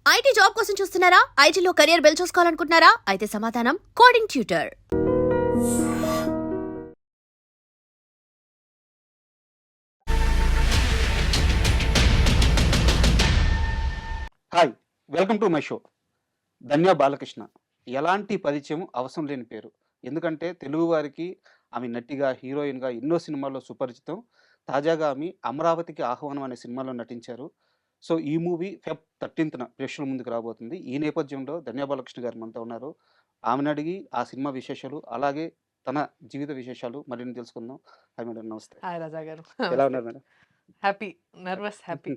IT job కోసం చూస్తున్నారా? ఐటీలో కెరియర్ బిల్డ్ చూసుకోవాలనుకుంటున్నారా? అయితే సమాధానం coding tutor. Hi! Welcome to my show. 'Dhanya Balakrishna' ఎలాంటి పరిచయం అవసరం లేని పేరు. ఎందుకంటే తెలుగు వారికి ఆమె నటిగా, హీరోయిన్‌గా ఎన్నో సినిమాల్లో సుపరిచితం. తాజాగా ఆమె 'అమరావతికి ఆహ్వానం' అనే సినిమాలో నటించారు. సో, ఈ మూవీ ఫెబ్ 13న ప్రేక్షకుల ముందుకు రాబోతుంది. ఈ నేపథ్యంలో 'ధన్య బాలకృష్ణ' గారు మనతో ఉన్నారు. ఆమెనడిగి ఆ సినిమా విశేషాలు, అలాగే తన జీవిత విశేషాలు మరిన్ని తెలుసుకుందాం. హాయ్ మేడం, నమస్తే. హాయ్ రాజా గారు. ఎలా నమస్తే. ఉన్నారు మేడం? హ్యాపీ. Nervous happy.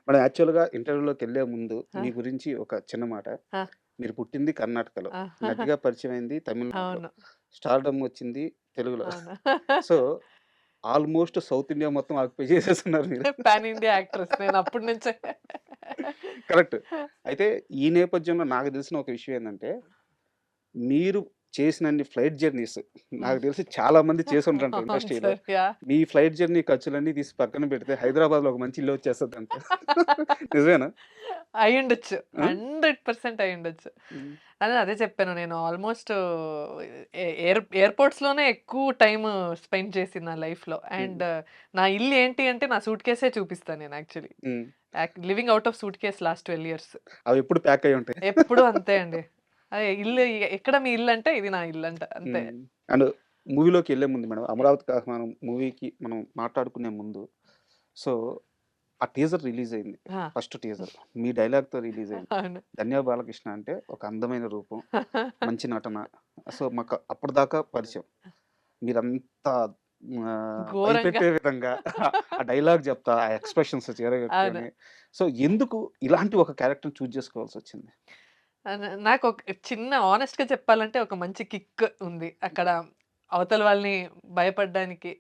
మనం యాక్చువల్‌గా ఇంటర్వ్యూలోకెళ్ళే ముందు ఆ! మీ గురించి ఒక చిన్న మాట. ఆ! మీరు పుట్టింది కర్ణాటకలో. ఆ! నటిగా పరిచయమైంది తమిళనాడులో. అవును. స్టార్‌డమ్ వచ్చింది తెలుగులో. అవును. సో, ఆల్‌మోస్ట్ సౌత్ ఇండియా మొత్తం ఆక్యుపై చేసేసున్నారు మీరు. పాన్ ఇండియా యాక్ట్రెస్ నేను అప్పటి నుంచే. కరెక్ట్. అయితే ఈ నేపథ్యంలో నాకు తెలిసిన ఒక విషయం ఏందంటే, మీరు చేసినన్ని ఫ్లైట్ జర్నీస్ నాకు తెలిసి చాలా మంది చేసుంటారంట అవును ఇండస్ట్రీలో. సార్. యాహ్! మీ ఫ్లైట్ జర్నీ ఖర్చులన్నీ తీసి పక్కన పెడితే హైదరాబాద్‌లో ఒక మంచి ఇల్లు వచ్చేస్తదంట. నిజమేనా? అయ్యుండొచ్చు. ఆ? 100% అయ్యుండొచ్చు. హ్మ్. అదే చెప్పాను నేను ఆల్మోస్ట్ ఎయిర్‌పోర్ట్స్‌లోనే ఎక్కువ టైమ్ స్పెండ్ చేసింది నా లైఫ్‌లో. హ్మ్. అండ్ నా ఇల్లు ఏంటి అంటే నా సూట్ కేసే చూపిస్తా నేను యాక్చువల్లీ. హ్మ్. Living out of suit case last 12 years. అవి ఎప్పుడు ప్యాక్ అయ్యి ఉంటాయి. ఎప్పుడూ అంతే అండి. అదే ఇల్లు ఎక్కడ మీ ఇల్లంటే ఇది నా ఇల్లంట అంతే. హ్మ్. అండ్ మూవీలోకెళ్ళే ముందు మేడం 'అమరావతికి ఆహ్వానం' మూవీకి మనం మాట్లాడుకునే ముందు, సో, ఆ టీజర్ రిలీజ్ అయింది. ఆ! First teaser. మీ డైలాగ్‌తో రిలీజ్ అయింది. అవును. 'ధన్య బాలకృష్ణ' అంటే ఒక అందమైన రూపం, మంచి నటన. సో, మాకు అప్పటిదాకా పరిచయం. మీరంతా ఘోరంగా. భయపెట్టే విధంగా ఆ డైలాగ్ చెప్తా, ఆ ఎక్స్‌ప్రెషన్స్ అవును. చేరగట్టుకొని, సో, ఎందుకు ఇలాంటి ఒక క్యారెక్టర్‌ని చూజ్ చేసుకోవాల్సొచ్చింది? నాకొక చిన్న హానెస్ట్‌గా చెప్పాలంటే ఒక మంచి కిక్ ఉంది. అక్కడ అవతల వాళ్ళని భయపడ్డానికి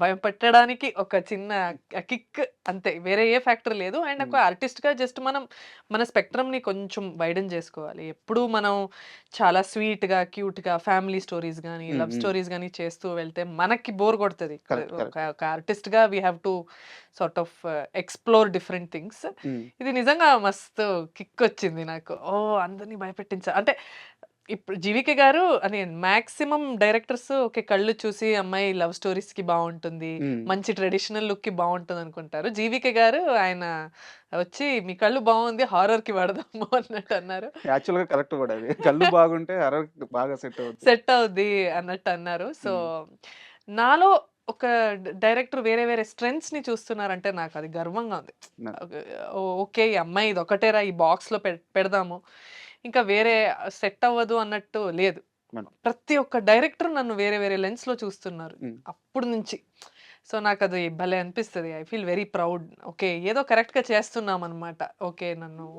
భయపెట్టడానికి ఒక చిన్న కిక్ అంతే. వేరే ఏ ఫ్యాక్టర్ లేదు. అండ్ ఒక హ్మ్. ఆర్టిస్ట్‌గా జస్ట్ మనం మన స్పెక్ట్రమ్‌ని కొంచెం వైడెన్ చేసుకోవాలి. ఎప్పుడూ మనం చాలా స్వీట్‌గా, క్యూట్‌గా ఫ్యామిలీ స్టోరీస్ గాని, హ్మ్. లవ్ హ్మ్. స్టోరీస్ గాని చేస్తూ వెళ్తే మనకి బోర్ కొడతది. కరెక్ట్. ఒక కరెక్ట్. ఒక ఆర్టిస్ట్‌గా we have to sort of explore different things. Hmm. ఇది నిజంగా మస్తు కిక్కొచ్చింది నాకు. ఓహ్! అందరిని భయపెట్టించా అంటే ఇప్పుడు 'జీవికే' గారు అని మాక్సిమం డైరెక్టర్స్ ఓకే. కళ్ళు చూసి అమ్మాయి లవ్ స్టోరీస్‌కి బావుంటుంది. హ్మ్. మంచి ట్రెడిషనల్ లుక్‌కి బావుంటదనుకుంటారు. 'జీవికే' గారు ఆయన వచ్చి "మీ కళ్ళు బావుంది హారర్‌కి వాడదాము" అన్నట్టు అన్నారు. యాక్చువల్‌గా కరెక్ట్ కూడా అది. కళ్ళు బాగుంటే హర్రర్‌కి బాగా సెట్ అవుద్ది. సెట్ అవుద్ది అన్నట్టు అన్నారు. సో, హ్మ్. నాలో ఒక డైరెక్టర్ వేరే వేరే స్ట్రెంగ్త్స్‌ని చూస్తున్నారంటే నాకది గర్వంగా ఉంది. న ఓకే. ఈ అమ్మాయి ఇదొక్కటేరా ఈ బాక్స్‌లో పెడదాము. ఇంకా వేరే సెట్ అవ్వదు అన్నట్టు లేదు. మేడం. ప్రతి ఒక్క డైరెక్టర్ నన్ను వేరే వేరే లెన్స్‌లో చూస్తున్నారు. హ్మ్. అప్పుడు నుంచి. సో, నాకది భలే అనిపిస్తది. I feel very proud. Okay. ఏదో కరెక్ట్‌గా చేస్తున్నామనమాట. ఓకే.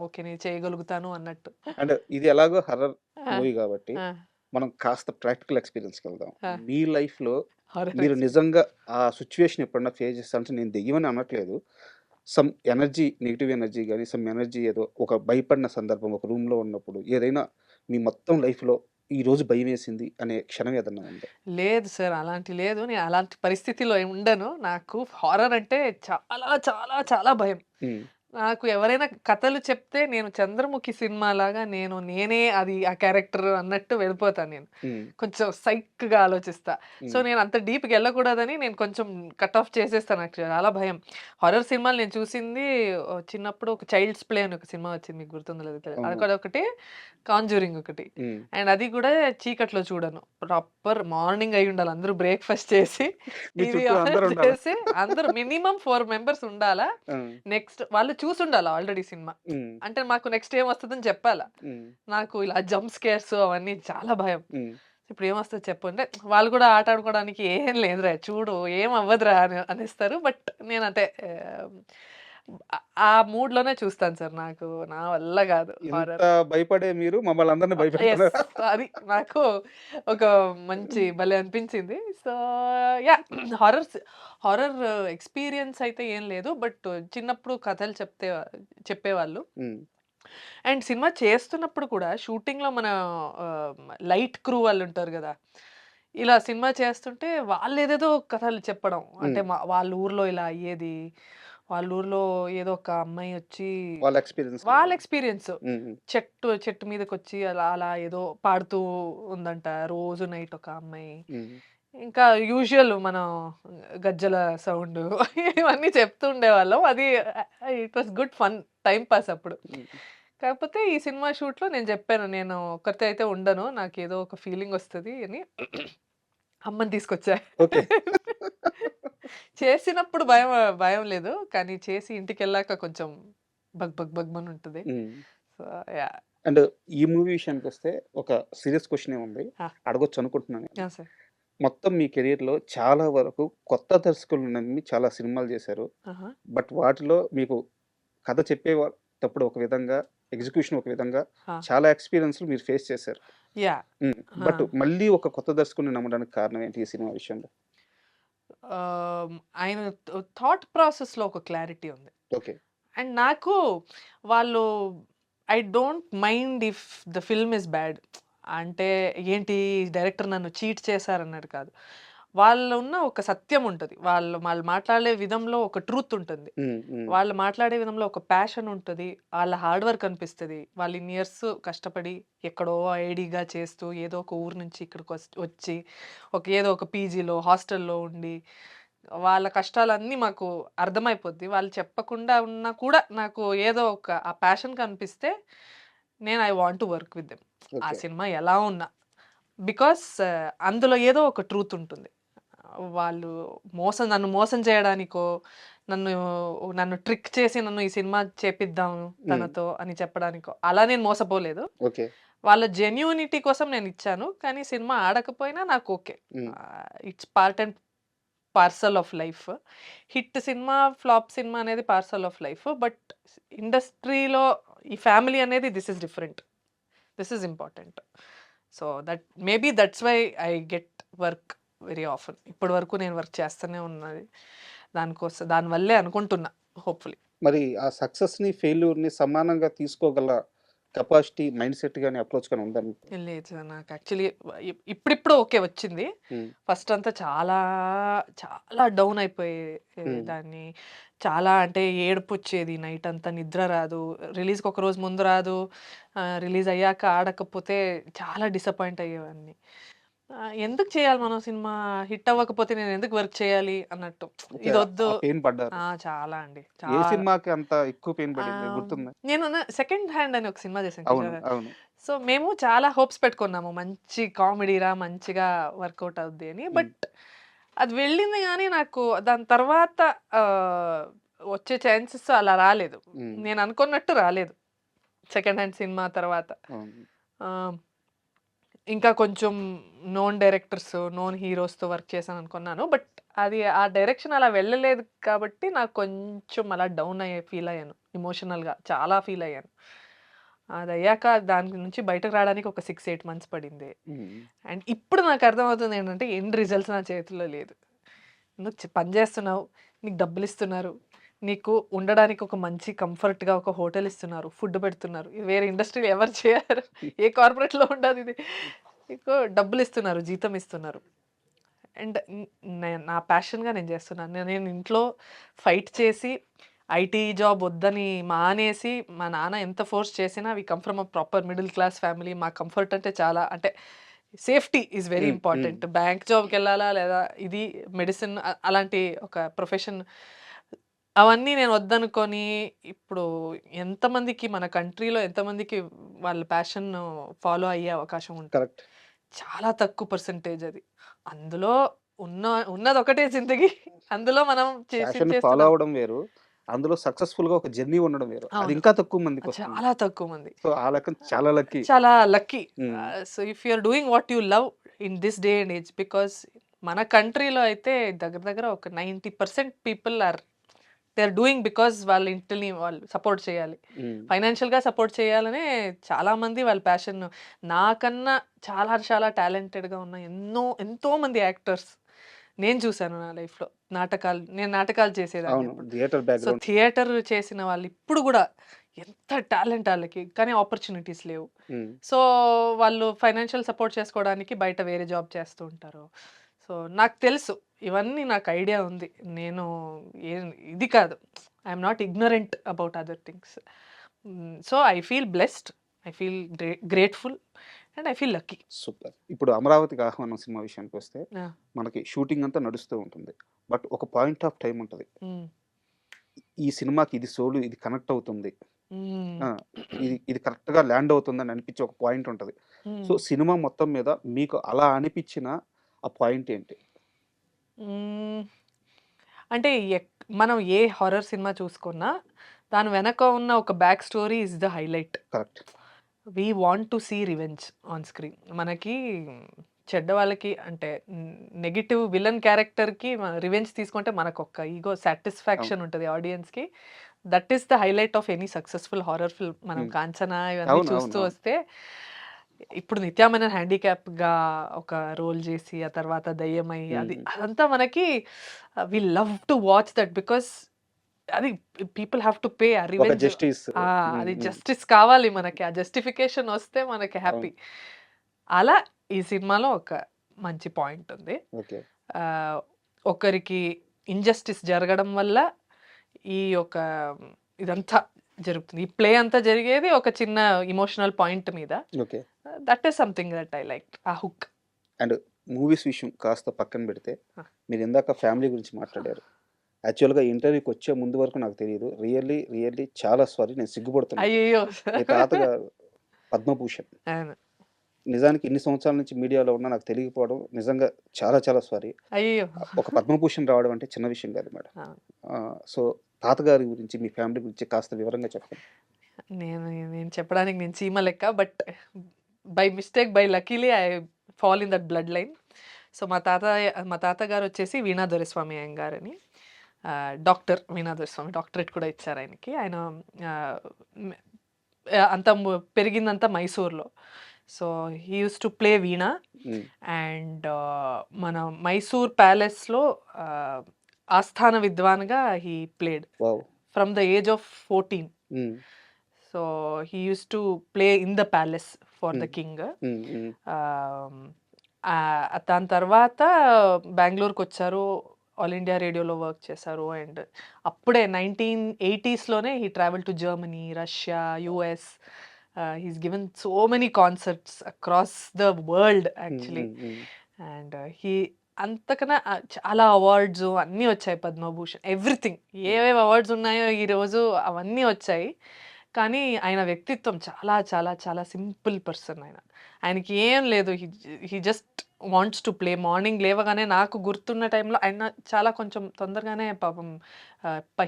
ఓకే. నేను చేయగలుగుతాను అన్నట్టు. అంటే ఇది ఎలాగో హర్రర్ ఆ! మూవీ గాబట్టి, ఆ! మనం కాస్త ప్రాక్టికల్ ఎక్స్‌పీరియన్స్‌కెళ్దాం. ఆ! మీ లైఫ్‌లో హారర్ మీరు ఎక్స్ నిజంగా ఆ సిట్యుయేషన్ ఎప్పుడన్నా ఫేస్ చేస్తే, అంటే నేను దెయ్యమని అనట్లేదు. సమ్ ఎనర్జీ, నెగెటివ్ ఎనర్జీ గాని, సమ్ ఎనర్జీ ఏదో ఒక భయపడిన సందర్భం ఒక రూమ్‌లో ఉన్నప్పుడు, ఏదైనా మీ మొత్తం లైఫ్‌లో ఈరోజు భయమేసింది అనే క్షణం ఏదన్నా ఉందా? లేదు సార్. అలాంటి లేదు. నేను అలాంటి పరిస్థితిలో ఉండను. నాకు హారర్ అంటే చాలా, చాలా, చాలా భయం. హ్మ్. నాకు ఎవరైనా కథలు చెప్తే నేను 'చంద్రముఖి' సినిమాలాగా నేనే అది ఆ క్యారెక్టర్ అన్నట్టు వెళ్ళిపోతాను నేను. హ్మ్. కొంచెం సైక్‌గా ఆలోచిస్తా. సో, హ్మ్. నేను అంత డీప్‌గా ఎళ్ళకూడదని నేను కొంచెం కట్ ఆఫ్ చేసేస్తాను. నాకు చాలా భయం. హారర్ సినిమాలు నేను చూసింది చిన్నప్పుడు ఒక 'చైల్డ్స్ ప్లే' అని ఒక సినిమా వచ్చింది. మీకు గుర్తుందో లేదో తెలీదు. అవును. అదొకటి, 'కాంజూరింగ్' ఒకటి. హ్మ్. అండ్ అది కూడా చీకట్లో చూడను. ప్రాపర్ మార్నింగ్ అయ్యుండాలి. అందరూ బ్రేక్‌ఫాస్ట్ చేసి, మీ టీవీ చుట్టూ ఆన్ అందరుండాలా? చేసి అందరూ మినిమమ్ 4 మెంబర్స్ ఉండాలా. ఆ! నెక్స్ట్ వాళ్ళు చూసుండాలి ఆల్రెడీ సినిమా. హ్మ్. అంటే మాకు నెక్స్ట్ ఏమొస్తదని చెప్పాలా. హ్మ్. నాకు ఇలా జంప్ స్కేర్స్ అవన్నీ చాలా భయం. హ్మ్. ఇప్పుడేమొస్తది చెప్పు అంటే, వాళ్ళు కూడా ఆట ఆడుకోవడానికి "ఏం లేదురా చూడు ఏం అవ్వదురా" అనేస్తారు. బట్ నేనంటే ఆ మూడ్‌లోనే చూస్తాను సార్. నా వల్ల గాదు ఇంత హారర్. భయపడే మీరు మమ్మల్ని అందరిని యెస్. భయపెడుతున్నారా? అది నాకు ఒక మంచి భలే అనిపించింది. So, yeah! హారర్ ఎక్స్‌పీరియన్స్ అయితే ఏం లేదు. బట్ చిన్నప్పుడు కథలు చెప్పేవాళ్ళు. హ్మ్. అండ్ సినిమా చేస్తున్నప్పుడు కూడా షూటింగ్‌లో మన ఆహ్, లైట్ క్రూ వాళ్ళుంటారు గదా! ఇలా సినిమా చేస్తుంటే వాళ్ళేదేదో కథలు చెప్పడం. అంటే హ్మ్. వాళ్ళ ఊర్లో ఇలా అయ్యేది. వాళ్ళ ఊర్లో ఏదో ఒక అమ్మాయి వచ్చి వాళ్ళ ఎక్స్‌పీరియన్స్. వాళ్ళ ఎక్స్‌పీరియన్స్ హ్మ్. చెట్టు మీదకొచ్చి అలా అలా ఏదో పాడుతూ ఉందంట రోజు నైట్ ఒక అమ్మాయి. హ్మ్. ఇంకా యూజువల్ మనం గజ్జల సౌండు ఇవన్నీ చెప్తూ ఉండేవాళ్ళం. అది it was good fun time pass అప్పుడు. హ్మ్. కాకపోతే ఈ సినిమా షూట్‌లో నేను చెప్పాను. నేను ఒక్కరితో అయితే ఉండను. నాకేదో ఒక ఫీలింగ్ వస్తది అని అమ్మని తీసుకొచ్చా. ఓకే. చేసినప్పుడు భయం లేదు. కానీ చేసి ఇంటికెళ్ళాక కొంచెం బగ్‌మని ఉంటది. హ్మ్. So, yeah! అండ్ ఈ మూవీ విషయానికొస్తే ఒక సీరియస్ క్వెషనే ఉంది. ఆ! అడగొచ్చు అనుకుంటున్నాను నేను. యాహ్! సార్. మొత్తం మీ కెరియర్‌లో చాలా వరకు కొత్త దర్శకులను నమ్మి చాలా సినిమాలు చేశారు. ఆహా! బట్ వాటిలో మీకు కథ చెప్పేటప్పుడు ఒక విధంగా, ఎగ్జిక్యూషన్ ఒక విధంగా ఆ! చాలా ఎక్స్‌పీరియన్స్‌లు మీరు ఫేస్ చేశారు. యాహ్! హ్మ్. ఆ! బట్ మళ్ళీ ఒక కొత్త దర్శకుడిని నమ్మడానికి కారణం ఏంటి ఈ సినిమా విషయంలో? ఆయన థాట్ ప్రాసెస్‌లో ఒక క్లారిటీ ఉంది. ఓకే. అండ్ నాకు వాళ్ళు I don't mind if the film is bad. అంటే ఏంటి డైరెక్టర్ నన్ను చీట్ చేశారన్నట్టు కాదు. వాళ్ళలో ఉన్న ఒక సత్యం ఉంటది. వాళ్ళు వాళ్ళు మాట్లాడే విధంలో ఒక ట్రూత్ ఉంటుంది. హ్మ్. హ్మ్. వాళ్ళు మాట్లాడే విధంలో ఒక ప్యాషన్ ఉంటది. ఆళ్ళ హార్డ్ వర్క్ అనిపిస్తది. వాళ్ళు ఇన్ని ఇయర్స్ కష్టపడి ఎక్కడో ఐడీగా చేస్తూ ఏదో ఒక ఊరు నుంచి ఇక్కడికి వచ్చి ఏదో ఒక పీజీలో, హాస్టల్‌లో ఉండి వాళ్ళ కష్టాలన్నీ మాకు అర్థమైపోద్ది. వాళ్ళు చెప్పకుండా ఉన్నా కూడా నాకు ఏదో ఒక ఆ ప్యాషన్ కనిపిస్తే నేను I want to work with them. ఆ ఓకే. సినిమా ఎలా ఉన్నా. బికాస్ అందులో ఏదో ఒక ట్రూత్ ఉంటుంది. వాళ్ళు నన్ను మోసం చేయడానికో, నన్ను నన్ను ట్రిక్ చేసి నన్ను ఈ సినిమా చేపిద్దాం హ్మ్. తనతో అని చెప్పడానికో, అలా నేను మోసపోలేదు. ఓకే. వాళ్ళ జెన్యూనిటీ కోసం నేనిచ్చాను. కానీ సినిమా ఆడకపోయినా నాకు okay. Hmm. It's part and parcel of life. Hit cinema, flop cinema అనేది పార్సల్ ఆఫ్ లైఫ్. బట్ ఇండస్ట్రీలో ఈ ఫ్యామిలీ అనేది this is different. This is important. So, maybe that's why I get work very often. ఇప్పటి వరకు నేను work చేస్తూనే ఉన్నది. దానివల్లే అనుకుంటున్నా హోప్‌ఫుల్లీ. మరి ఆ సక్సెస్‌ని, ఫెయిల్యూర్‌ని సమానంగా తీసుకోగల కెపాసిటీ, మైండ్ సెట్ గాని, అప్రోచ్ గాని ఉందా మీకు? లేదు సార్. నాకు యాక్చువల్లీ ఇప్పుడిప్పుడు ఓకే వచ్చింది. హ్మ్. ఫస్ట్ అంతా చాలా, చాలా డౌన్ అయిపోయే హ్మ్. దాన్ని. చాలా అంటే ఏడుపొచ్చేది. నైట్ అంతా నిద్ర రాదు. రిలీజ్‌కి ఒక రోజు ముందు రాదు. రిలీజ్ అయ్యాక ఆడకపోతే చాలా డిసప్పాయింట్ అయ్యేవాడిని. ఎందుకు చేయాలి మనం సినిమా? హిట్ అవ్వకపోతే నేను ఎందుకు వర్క్ చేయాలి అన్నట్టు. ఓకే. ఇదొద్దు. ఆ పెయిన్ పడ్డారు. చాలా అండి. ఏ చాలా. సినిమాకి అంత ఎక్కువ పెయిన్ పడింది ఆహ్, గుర్తుందా? నేను సెకండ్ హ్యాండ్ అని ఒక సినిమా చేశాను అవును. కిషోర్ గారు. అవును. సో, మేము చాలా హోప్స్ పెట్టుకున్నాము. మంచి కామెడీరా, మంచిగా వర్కౌట్ అవుద్ది అని. హ్మ్. బట్ అది వెళ్ళింది గానీ నాకు దాని తర్వాత ఆహ్, వచ్చే ఛాన్సెస్ అలా రాలేదు. హ్మ్. నేను అనుకున్నట్టు రాలేదు. సెకండ్ హ్యాండ్ సినిమా తర్వాత. అవును. ఆహ్, ఇంకా కొంచెం నోన్ డైరెక్టర్స్, నోన్ హీరోస్‌తో వర్క్ చేశాననుకున్నాను. బట్ అది ఆ డైరెక్షన్ అలా వెళ్ళలేదు కాబట్టి నాకు కొంచెం అలా డౌన్ ఫీల్ అయ్యాను. ఎమోషనల్‌గా చాలా ఫీల్ అయ్యాను. అదయ్యాక దాని నుంచి బయటకు రావడానికి ఒక 6, 8 మంత్స్ పడింది. హ్మ్. అండ్ ఇప్పుడు నాకు అర్థమవుతుంది ఏంటంటే ఎండ్ రిజల్ట్స్ నా చేతుల్లో లేదు. నువ్వు పని చేస్తున్నావు. నీకు డబ్బులిస్తున్నారు. నీకు ఉండడానికి ఒక మంచి కంఫర్ట్‌గా ఒక హోటల్ ఇస్తున్నారు. ఫుడ్ పెడుతున్నారు. ఇది వేరే ఇండస్ట్రీలో ఎవరు చేయరు. ఏ కార్పొరేట్‌లో ఉండదిది. నీకు డబ్బులిస్తున్నారు. జీతం ఇస్తున్నారు. అండ్ నా ప్యాషన్‌గా నేను చేస్తున్నాను. నేను ఇంట్లో ఫైట్ చేసి ఐటీ జాబ్ వద్దని మానేసి, మా నాన్న ఎంత ఫోర్స్ చేసినా we come from a proper middle class family. మా కంఫర్ట్ అంటే చాలా అంటే సేఫ్టీ ఈజ్ వెరీ హ్మ్. హ్మ్. ఇంపార్టెంట్. బ్యాంక్ జాబ్‌కెళ్ళాలా లేదా ఇది మెడిసిన్ అలాంటి ఒక ప్రొఫెషన్ అవన్నీ నేను వద్దనుకోని ఇప్పుడు ఎంతమందికి మన కంట్రీలో ఎంతమందికి వాళ్ళ ప్యాషన్ ఫాలో అయ్యే అవకాశం ఉంటుంది. కరెక్ట్. చాలా తక్కువ పర్సెంటేజ్ అది. అందులో ఉన్న ఉన్నదొకటే జిందగీ. అందులో మనం ప్యాషన్ ఫాలో చేస్తున్నాం. అవ్వడం వేరు. అందులో సక్సెస్‌ఫుల్‌గా ఒక జర్నీ ఉండడం వేరు. అది అవును. ఇంకా తక్కువ మందికొస్తుంది. చాలా తక్కువ మంది. సో, ఆ లెక్కన చాలా లక్కీ. చాలా lucky. Hmm. So, if you are doing what you love in this day and age because మన కంట్రీలో అయితే దగ్గర దగ్గర ఒక 90% people they are doing because వాళ్ళ ఇంటిని వాళ్ళు సపోర్ట్ చేయాలి. హ్మ్. ఫైనాన్షియల్‌గా సపోర్ట్ చేయాలనే చాలామంది వాళ్ళ ప్యాషన్ నాకన్నా చాలా చాలా టాలెంటెడ్‌గా ఉన్న ఎంతోమంది యాక్టర్స్ నేను చూసాను నా లైఫ్‌లో. నేను నాటకాలు చేసేదాన్ని అవును. అప్పుడు. Theatre so, background. థియేటర్ చేసిన వాళ్ళు ఇప్పుడు గూడా ఎంత టాలెంట్ ఆళ్ళకి. కానీ ఆపర్చునిటీస్ లేవు. హ్మ్. సో, వాళ్ళు ఫైనాన్షియల్ సపోర్ట్ చేసుకోవడానికి బయట వేరే జాబ్ చేస్తూ ఉంటారు. సో, నాకు తెలుసు. ఇవన్నీ నాకు ఐడియా ఉంది. నేను ఏ ఇది కాదు. I'm not ignorant about other things. So I feel blessed, I feel grateful and I feel lucky. Super. ఇప్పుడు 'అమరావతికి ఆహ్వానం' సినిమా విషయానికి వస్తే మనకి షూటింగ్ అంతా నడుస్తూ ఉంటుంది. బట్ ఒక పాయింట్ ఆఫ్ టైమ్ ఉంటది. ఈ సినిమాకి ఇది సోలు, ఇది కనెక్ట్ అవుతుంది. ఆ! ఇది కరెక్ట్‌గా ల్యాండ్ అవుతుందని అనిపించే ఒక పాయింట్ ఉంటది. సో, సినిమా మొత్తం మీద మీకు అలా అనిపించిన ఆ పాయింట్ ఏంటి? అంటే మనం ఏ హారర్ సినిమా చూసుకున్నా దాని వెనక ఉన్న ఒక back story is the highlight. Correct. We want to see revenge on screen. మనకి చెడ్డ వాళ్ళకి అంటే నెగిటివ్ విలన్ క్యారెక్టర్కి రివెంజ్ తీసుకుంటే మనకు ఒక ఈగో సాటిస్ఫాక్షన్ ఉంటుంది ఆడియన్స్కి. That is the highlight of any successful horror film. మనం కాంచనా ఇవన్నీ అవును, చూస్తూ అవును. వస్తే ఇప్పుడు నిత్యామైన హ్యాండిక్యాప్గా ఒక రోల్ చేసి ఆ తర్వాత దయ్యమై అది అదంతా మనకి we love to watch that because అది పీపుల్ హ్యావ్ టు పే ఆ ఒక రివెంజ్. జస్టిస్. అది జస్టిస్ కావాలి మనకి, ఆ జస్టిఫికేషన్ వస్తే మనకి హ్యాపీ. అలా ఈ సినిమాలో ఒక మంచి పాయింట్ ఉంది. ఓకే. ఒకరికి ఇంజస్టిస్ జరగడం వల్ల ఈ ఒక ఇదంతా జరుగుతుంది. ఈ ప్లే అంతా జరిగేది ఒక చిన్న ఇమోషనల్ పాయింట్ మీద. Okay. That is something that I like, ఆ హుక్. అండ్ మూవీస్ విషయం కాస్త పక్కన పెడితే మీరు ఇందాక ఫ్యామిలీ గురించి మాట్లాడారు. యాక్చువల్‌గా ఇంటర్వ్యూకి వచ్చే ముందు వరకు నాకు తెలీదు. రియల్లీ చాలా సారీ, నేను సిగ్గుపడుతున్నాను. అయ్యో మీ తాతగారు పద్మభూషణ్. నిజానికి ఇన్ని సంవత్సరాల నుంచి మీడియాలో ఉన్నా నాకు తెలియకపోవడం నిజంగా చాలా సారీ. అయ్యో ఒక పద్మభూషణ్ రావడం అంటే చిన్న విషయం కాదు మేడం. సో, తాతగారి గురించి, మీ ఫ్యామిలీ గురించి కాస్త వివరంగా చెప్పండి. నేను చెప్పడానికి నేను చీమ లెక్క, but by mistake by luckily I fall in that blood line. So మా తాతగారు వచ్చేసి వీణా దొరెస్వామి అయ్యంగారు అని, డాక్టర్ వీణా దొరెస్వామి, డాక్టరేట్ కూడా ఇచ్చారు ఆయనకి. ఆయన అంతా పెరిగిందంతా మైసూర్లో. So he used to play veena. And మన మైసూర్ ప్యాలెస్లో ఆస్థాన విద్వాన్గా he played from the age of 14. So he used to play in the palace for the king. దాని తర్వాత బెంగళూరుకి వచ్చారు, ఆల్ ఇండియా రేడియోలో వర్క్ చేశారు. అండ్ అప్పుడే 1980sలోనే he travel to Germany, Russia, US. He's given so many concerts across the world actually. And he అంతకన్నా చాలా అవార్డ్స్ అన్నీ వచ్చాయి, పద్మభూషణ్, ఎవ్రీథింగ్. ఏవేవి అవార్డ్స్ ఉన్నాయో ఈరోజు అవన్నీ వచ్చాయి. కానీ ఆయన వ్యక్తిత్వం చాలా సింపుల్ పర్సన్. ఆయనకి ఏం లేదు, he just wants to play. Morning లేవగానే నాకు గుర్తున్న టైంలో ఆయన చాలా కొంచెం తొందరగానే పాపం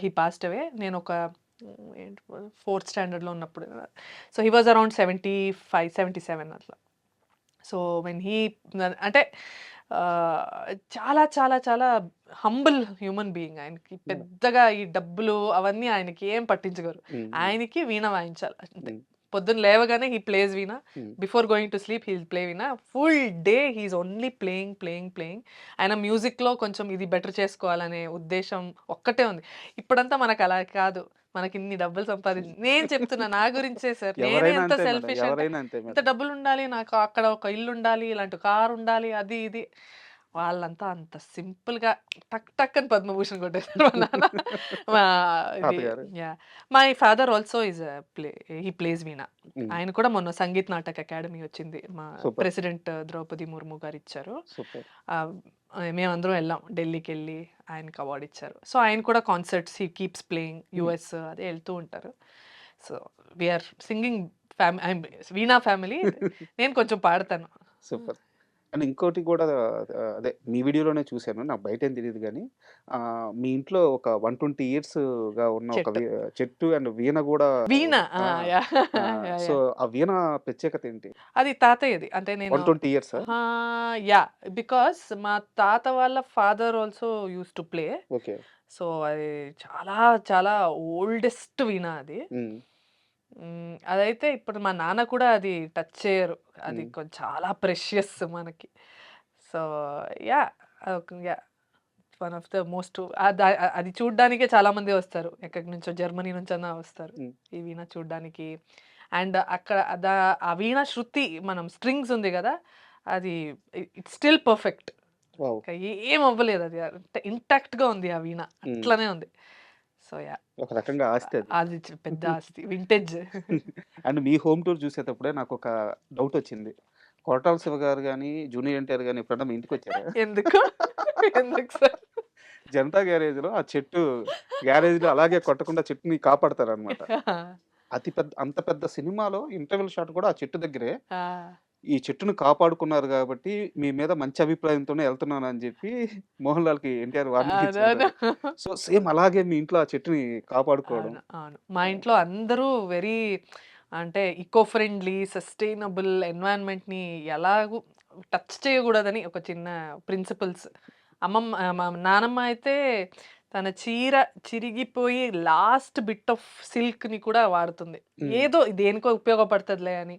హీ పాస్డ్ అవే. నేను ఒక 4th స్టాండర్డ్లో ఉన్నప్పుడు. సో హీ వాజ్ అరౌండ్ 75, 77 అట్లా. సో వెన్ హీ అంటే చాలా హంబుల్ హ్యూమన్ బీయింగ్. ఆయనకి పెద్దగా ఈ డబ్బులు అవన్నీ ఆయనకి ఏం పట్టించగలరు. ఆయనకి వీణ వాయించాలి అంతే. పొద్దున్న లేవగానే he plays veena. Before going to sleep he play veena. Full day he is only playing. ఆయన మ్యూజిక్లో కొంచెం ఇది బెటర్ చేసుకోవాలనే ఉద్దేశం ఒక్కటే ఉంది. ఇప్పుడంతా మనకు అలా కాదు, మనకి ఇన్ని డబ్బులు నేను చెప్తున్నా నా గురించే సార్. నేనే ఎంత సెల్ఫిష్ అంటే, ఇంత డబ్బులు ఉండాలి నాకు, అక్కడ ఒక ఇల్లు ఉండాలి, ఇలాంటి కారు ఉండాలి, అది ఇది. వాళ్ళంతా అంత సింపుల్గా టక్ అని పద్మభూషణ్ కొట్టేశారు మా నాన్న. My father also he plays veena. ఆయన కూడా మొన్న సంగీత్ నాటక్ అకాడమీ వచ్చింది, మా ప్రెసిడెంట్ ద్రౌపది ముర్ము గారు ఇచ్చారు. మేమందరం వెళ్ళాం, ఢిల్లీకి వెళ్ళి ఆయనకి అవార్డు ఇచ్చారు. సో ఆయన కూడా concerts he keeps playing, US అదే వెళ్తూ ఉంటారు. సో వీఆర్ సింగింగ్ వీణా ఫ్యామిలీ. నేను కొంచెం పాడతాను. సూపర్. అండ్ ఇంకోటి కూడా అదే మీ వీడియోలోనే చూశాను, నాకు బయట ఏం తెలియదు కానీ మీ ఇంట్లో ఒక 120 yearsగా ఉన్న ఒక చెట్టు అండ్ వీణ కూడా. వీణ సో ఆ వీణ ప్రత్యేకత ఏంటి? అది తాతయ్యది. అంటే నేను 120 years బికాస్ మా తాత వాళ్ళ father also use to play. Okay. So అది చాలా ఓల్డెస్ట్ వీణ అది. అదైతే ఇప్పుడు మా నాన్న కూడా అది టచ్ చేయరు, అది కొంచెం చాలా ప్రెషియస్ మనకి. So one of the most, అది చూడ్డానికే చాలా మంది వస్తారు, ఎక్కడి నుంచో జర్మనీ నుంచి అన్నా వస్తారు ఈ వీణ చూడ్డానికి. అండ్ అక్కడ ఆ వీణ శృతి, మనం స్ట్రింగ్స్ ఉంది కదా, అది ఇట్స్ స్టిల్ పర్ఫెక్ట్, ఏం అవ్వలేదు, అది ఇంటాక్ట్గా ఉంది ఆ వీణ, అట్లనే ఉంది. సో యా ఒక రకంగా ఆస్తి అది. అది పెద్ద ఆస్తి వింటేజ్. అండ్ మీ హోమ్ టూర్ చూసేటప్పుడే నాకు ఒక డౌట్ వచ్చింది. కొరటాల శివ గారు గాని, జూనియర్ ఎన్టీఆర్ గాని ఎప్పుడన్నా మీ ఇంటికొచ్చారా? ఎందుకు? ఎందుకు సార్? జనతా గ్యారేజ్‌లో ఆ చెట్టు గ్యారేజ్‌లో అలాగే కొట్టకుండా చెట్టుని కాపాడతారనమాట. అంత పెద్ద సినిమాలో ఇంటర్వెల్ షాట్ కూడా ఆ చెట్టు దగ్గరే. ఆ! ఈ చెట్టును కాపాడుకున్నారు గాబట్టి, మీ మీద మంచి అభిప్రాయంతోనే ఎళ్తున్నానని జెప్పి మోహన్ లాల్‌కి ఎన్టీఆర్ వార్నింగ్ అవునవును. ఇచ్చుంటారు. సో, సేమ్ అలాగే మీ ఇంట్లో ఆ చెట్టుని కాపాడుకోవడం. అవును. అవును. మా ఇంట్లో అందరూ వెరీ అంటే ఇకో ఫ్రెండ్లీ, సస్టైనబుల్ ఎన్విరాన్మెంట్‌ని ఎలాగూ టచ్ చేయకూడదని ఒక చిన్న ప్రిన్సిపల్స్. మా నానమ్మ అయితే తన చీర చిరిగిపోయి లాస్ట్ బిట్ ఆఫ్ సిల్క్‌ని కూడా వాడుతుంది. హ్మ్. ఏదో దేనికో ఉపయోగపడతదిలే అని.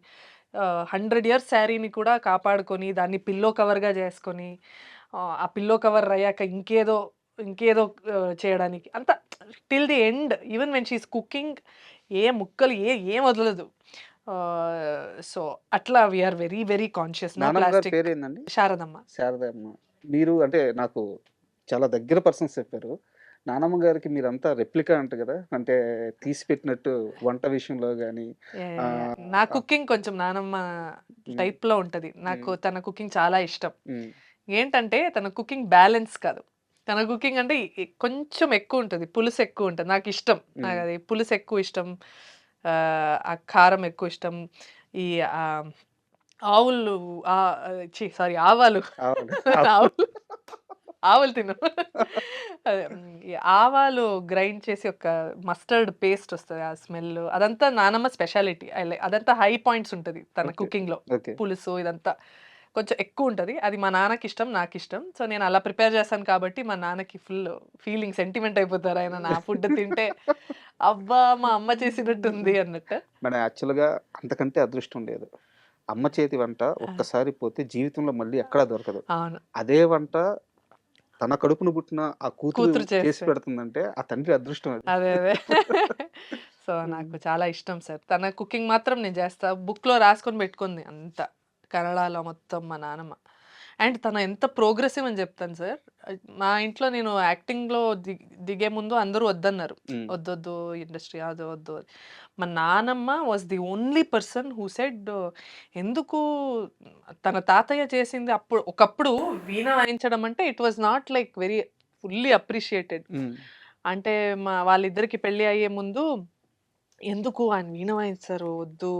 100 ఇయర్స్ శారీని కూడా కాపాడుకొని దాన్ని పిల్లో కవర్‌గా చేసుకొని ఆ పిల్లో కవర్ అయ్యాక ఇంకేదో చేయడానికి అంత till the end. Even when she is cooking ఏ ముక్కలు ఏం వదలదు. సో, అట్లా we are very very conscious. No నానమ్మ గారి ప్లాస్టిక్. పేరేందండి? శారదమ్మ. శారదమ్మ. మీరు అంటే నాకు చాలా దగ్గర పర్సన్స్ చెప్పారు. నానమ్మ గారికి మీరంతా రెప్లికా అంట గదా! అంటే తీసి పెట్టినట్టు వంట విషయంలో గాని యాహ్! యాహ్! యాహ్! నా ఆహ్, కుకింగ్ కొంచెం నానమ్మ హ్మ్. టైప్‌లో ఉంటది. నాకు హ్మ్. తన కుకింగ్ చాలా ఇష్టం. హ్మ్. ఏంటంటే తన కుకింగ్ బ్యాలెన్స్ కాదు. తన కుకింగ్ అంటే కొంచెం ఎక్కువుంటది. పులుసు ఎక్కువుంటది. నాకిష్టం. హ్మ్. నాకది పులుసు ఎక్కువ ఇష్టం. ఆ కారం ఎక్కువ ఇష్టం. ఈ ఆహ్, ఆవులు సారీ ఆవాలు. అవును. ఆవులు ఆవులు తిను. అదే ఈ ఆవాలు గ్రైండ్ చేసి ఒక మస్టర్డ్ పేస్ట్ వస్తది. ఆ స్మెల్ అదంతా నానమ్మ స్పెషాలిటీ. అదంతా హై పాయింట్స్ ఉంటది తన ఓకే. కుకింగ్‌లో. ఓకే. పులుసు ఇదంతా కొంచెం ఎక్కువుంటది. అది మా నాన్నకిష్టం, నాకిష్టం. సో, నేను అలా ప్రిపేర్ చేస్తాను కాబట్టి మా నాన్నకి ఫుల్ ఫీలింగ్ సెంటిమెంట్ అయిపోతారు. ఆయన నా ఫుడ్ తింటే, అబ్బా! మా అమ్మ చేసినట్టుంది అన్నట్టు. మన యాక్చువల్‌గా అంతకంటే అదృష్టం లేదు. అమ్మ చేతి వంట ఆ! ఒక్కసారి పోతే జీవితంలో మళ్ళీ ఎక్కడా దొరకదు. అవును. అదే వంట తన కడుపున పుట్టిన ఆ కూతురు కూతురు చేసి చేస్తే. పెడుతుందంటే ఆ తండ్రి అదృష్టం అది. అదే. సో, హ్మ్. నాకు చాలా ఇష్టం సార్. తన కుకింగ్ మాత్రం నేను చేస్తా. బుక్‌లో రాసుకొని పెట్టుకుంది అంతా. కన్నడలో మొత్తం మా నానమ్మ. అండ్ తను ఎంత ప్రోగ్రెసివ్ అని చెప్తాను సార్. మా ఇంట్లో నేను యాక్టింగ్‌లో దిగే ముందు అందరూ వద్దన్నారు. హ్మ్. "వద్దొద్దు ఇండస్ట్రీ అది వద్దు" అని. మా నానమ్మ was the only person who said ఎందుకు తన తాతయ్య చేసింది ఒకప్పుడు వీణ వాయించడం అంటే it was not like very fully appreciated. హ్మ్. అంటే వాళ్ళిద్దరికి పెళ్లి అయ్యే ముందు, "ఎందుకు ఆయన వీణ వాయిస్తారు వద్దు.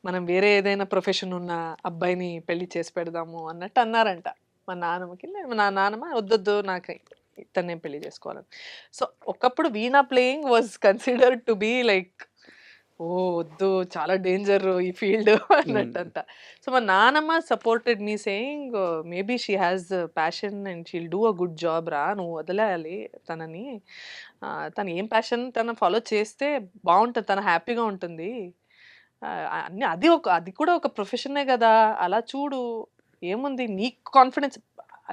మనం వేరే ఏదైనా ప్రొఫెషన్ ఉన్న అబ్బాయిని పెళ్లి చేసి పెడదాము" అన్నట్టు అన్నారంట మా నాన్నమ్మకి. నా నాన్నమ్మ "వద్దొద్దు నాకు ఇతన్నే పెళ్లి చేసుకోవాలని." సో, ఒకప్పుడు veena playing was considered to be like oh! వద్దు చాలా డేంజర్ ఈ ఫీల్డ్ హ్మ్. అన్నట్టంట. సో, మా నానమ్మ supported me saying maybe she has passion and she'll do a good job రా! నువ్వు వదిలేయాలి తనని. తను ఏం ప్యాషన్ తను ఫాలో చేస్తే బావుంటది. తను హ్యాపీగా ఉంటుంది. అది కూడా ఒక ప్రొఫెషనే గదా! అలా చూడు. ఏముంది నీకు కాన్ఫిడెన్స్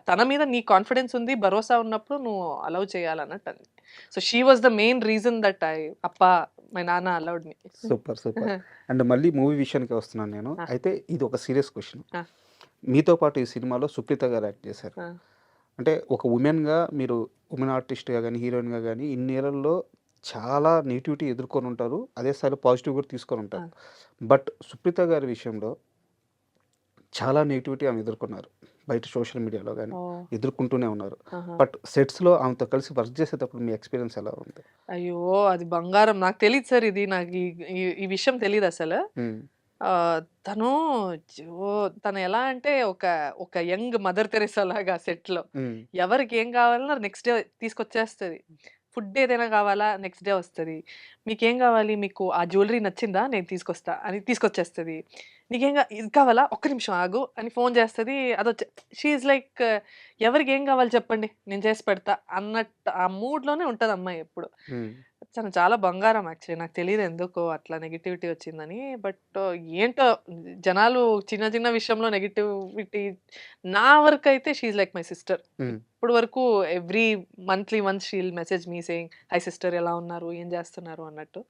తన మీద నీకు కాన్ఫిడెన్స్ ఉంది. భరోసా ఉన్నప్పుడు నువ్వు అలౌ చేయాలన్నట్టంది. So, she was the main reason that my నాన్న allowed me. Super. Super. And మళ్ళీ మూవీ విషయానికే వస్తున్నాను నేను. ఆ! అయితే ఇది ఒక సీరియస్ క్వెషన్. ఆ! మీతో పాటు ఈ సినిమాలో సుప్రీత గారు యాక్ట్ చేశారు. ఆ! అంటే ఒక వుమెన్‌గా మీరు వుమెన్ ఆర్టిస్ట్‌గా గాని, హీరోయిన్‌గా గాని ఇన్నేళ్లలో చాలా నెగటివిటీ ఎదుర్కొనుంటారు. అదే స్థాయిలో పాజిటివ్ కూడా ఆ! తీసుకొనుంటారు. బట్ సుప్రీత గారి విషయంలో చాలా నెగటివిటీ ఆమె ఎదుర్కొన్నారు. బయట సోషల్ మీడియాలో గాని ఓహ్! ఎదుర్కొంటూనే ఉన్నారు. ఆహా! బట్ సెట్స్‌లో ఆమెతో కలిసి వర్క్ చేసేటప్పుడు మీ ఎక్స్‌పీరియన్స్ ఎలా ఉంది? అయ్యో! అది బంగారం. నాకు తెలీదు సార్ ఇది. నాకు ఈ ఈ ఈ విషయం తెలీదసలు. హ్మ్. తను తను ఎలా అంటే ఒక యంగ్ మదర్ తెరెసా లాగా సెట్‌లో. హ్మ్. ఎవరికి ఏం కావాలన్నా నెక్స్ట్ డే తీసుకొచ్చేస్తది. ఫుడ్ ఏదైనా కావాలా నెక్స్ట్ డే వస్తది. మీకేం కావాలి? మీకు ఆ జ్యువెల్లరీ నచ్చిందా? నేను తీసుకొస్తా అని తీసుకొచ్చేస్తది. ఇది కావాలా? ఒక్క నిమిషం ఆగు అని ఫోన్ చేస్తది. షీ ఈస్ లైక్ ఎవరికి ఏం కావాలి చెప్పండి. నేను చేసి పెడతా అన్నట్టు ఆ మూడ్‌లోనే ఉంటది అమ్మాయి ఎప్పుడు. హ్మ్. తను చాలా బంగారం యాక్చువల్లీ. నాకు తెలీదు ఎందుకో అట్లా నెగటివిటీ వచ్చిందని. బట్ ఏంటో జనాలు చిన్న చిన్న విషయంలో నెగటివిటీ నా వరకైతే she is like my sister. హ్మ్. ఇప్పటి వరకు every monthly once she will message me saying hi sister ఎలా ఉన్నారు? ఏం చేస్తున్నారు? అన్నట్టు.